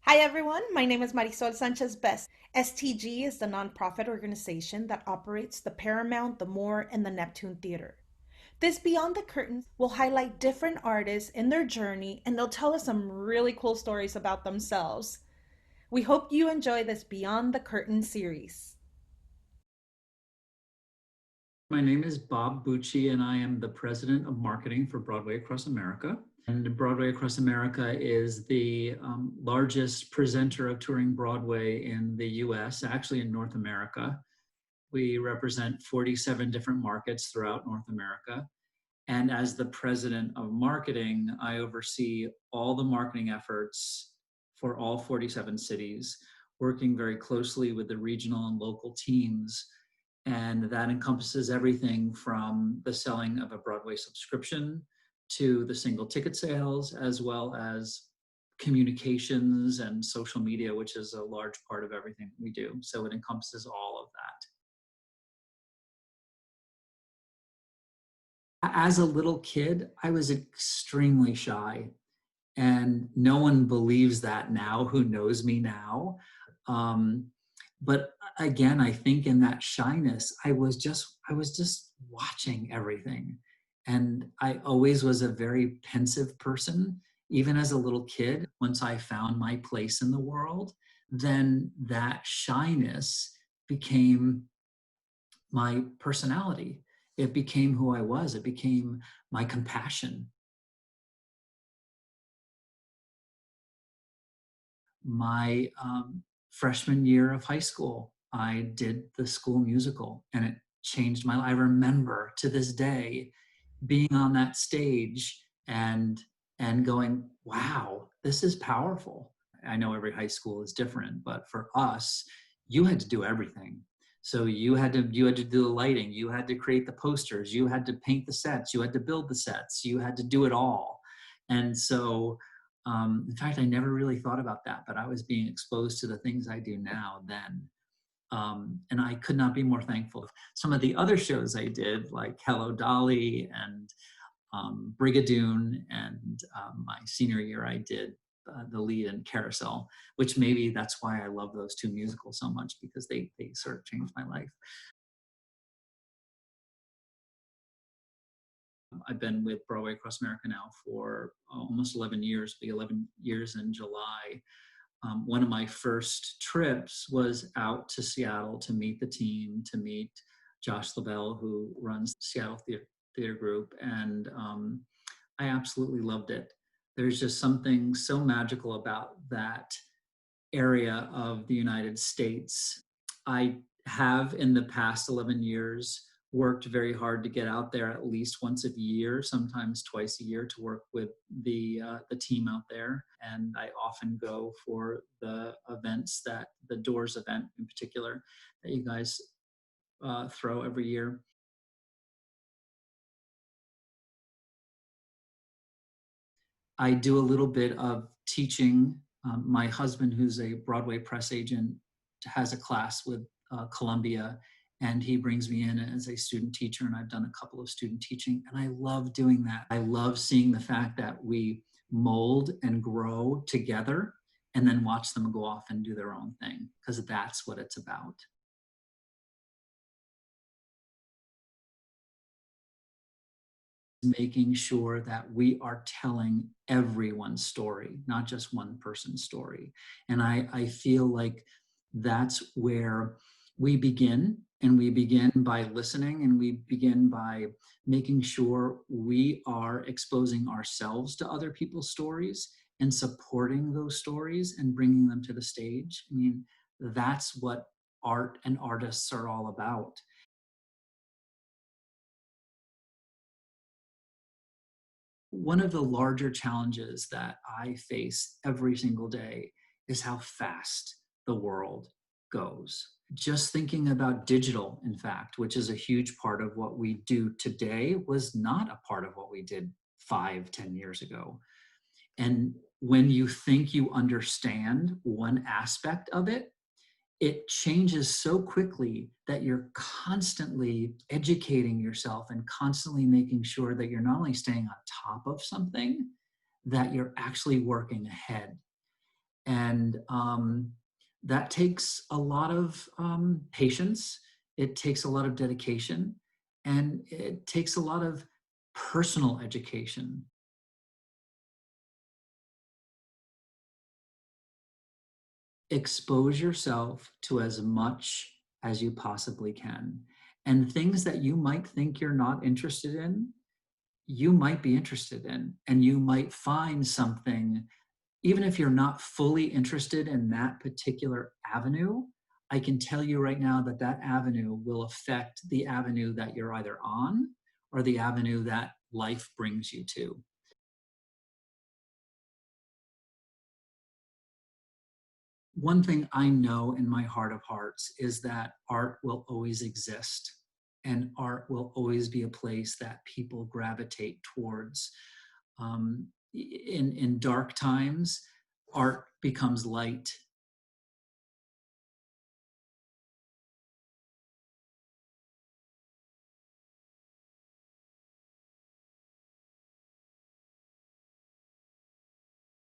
Hi everyone, my name is Marisol Sanchez-Best. STG is the nonprofit organization that operates the Paramount, the Moore, and the Neptune Theater. This Beyond the Curtains will highlight different artists in their journey and they'll tell us some really cool stories about themselves. We hope you enjoy this Beyond the Curtain series. My name is Bob Bucci, and I am the president of marketing for Broadway Across America. And Broadway Across America is the largest presenter of touring Broadway in the US, actually in North America. We represent 47 different markets throughout North America. And as the president of marketing, I oversee all the marketing efforts for all 47 cities, working very closely with the regional and local teams. And that encompasses everything from the selling of a Broadway subscription to the single ticket sales, as well as communications and social media, which is a large part of everything we do. So it encompasses all of that. As a little kid, I was extremely shy, and no one believes that now who knows me now. Um, but again, I think in that shyness, I was just watching everything. And I always was a very pensive person, even as a little kid. Once I found my place in the world, then that shyness became my personality. It became who I was. It became my compassion. My freshman year of high school, I did the school musical, and it changed my life. I remember to this day being on that stage and going, wow, this is powerful. I know every high school is different, but for us, you had to do everything. So you had to do the lighting, you had to create the posters, you had to paint the sets, you had to build the sets, you had to do it all. And so in fact, I never really thought about that, but I was being exposed to the things I do now then. And I could not be more thankful. Some of the other shows I did, like Hello Dolly and Brigadoon, and my senior year, I did the lead in Carousel, which maybe that's why I love those two musicals so much, because they sort of changed my life. I've been with Broadway Across America now for almost 11 years, be 11 years in July. One of my first trips was out to Seattle to meet the team, to meet Josh LaBelle, who runs Seattle Theater Group, and I absolutely loved it. There's just something so magical about that area of the United States. I have, in the past 11 years, worked very hard to get out there at least once a year, sometimes twice a year, to work with the team out there. And I often go for the events, that the Doors event in particular, that you guys throw every year. I do a little bit of teaching. My husband, who's a Broadway press agent, has a class with Columbia, and he brings me in as a student teacher, and I've done a couple of student teaching, and I love doing that. I love seeing the fact that we mold and grow together and then watch them go off and do their own thing, because that's what it's about. Making sure that we are telling everyone's story, not just one person's story. And I feel like that's where we begin. And we begin by listening, and we begin by making sure we are exposing ourselves to other people's stories and supporting those stories and bringing them to the stage. I mean, that's what art and artists are all about. One of the larger challenges that I face every single day is how fast the world goes. Just thinking about digital, in fact, which is a huge part of what we do today, was not a part of what we did 5, 10 years ago. And when you think you understand one aspect of it, it changes so quickly that you're constantly educating yourself and constantly making sure that you're not only staying on top of something, that you're actually working ahead. And that takes a lot of patience. It takes a lot of dedication, and it takes a lot of personal education. Expose yourself to as much as you possibly can. And things that you might think you're not interested in, you might be interested in. And you might find something, even if you're not fully interested in that particular avenue. I can tell you right now that that avenue will affect the avenue that you're either on or the avenue that life brings you to. One thing I know in my heart of hearts is that art will always exist, and art will always be a place that people gravitate towards. In dark times, art becomes light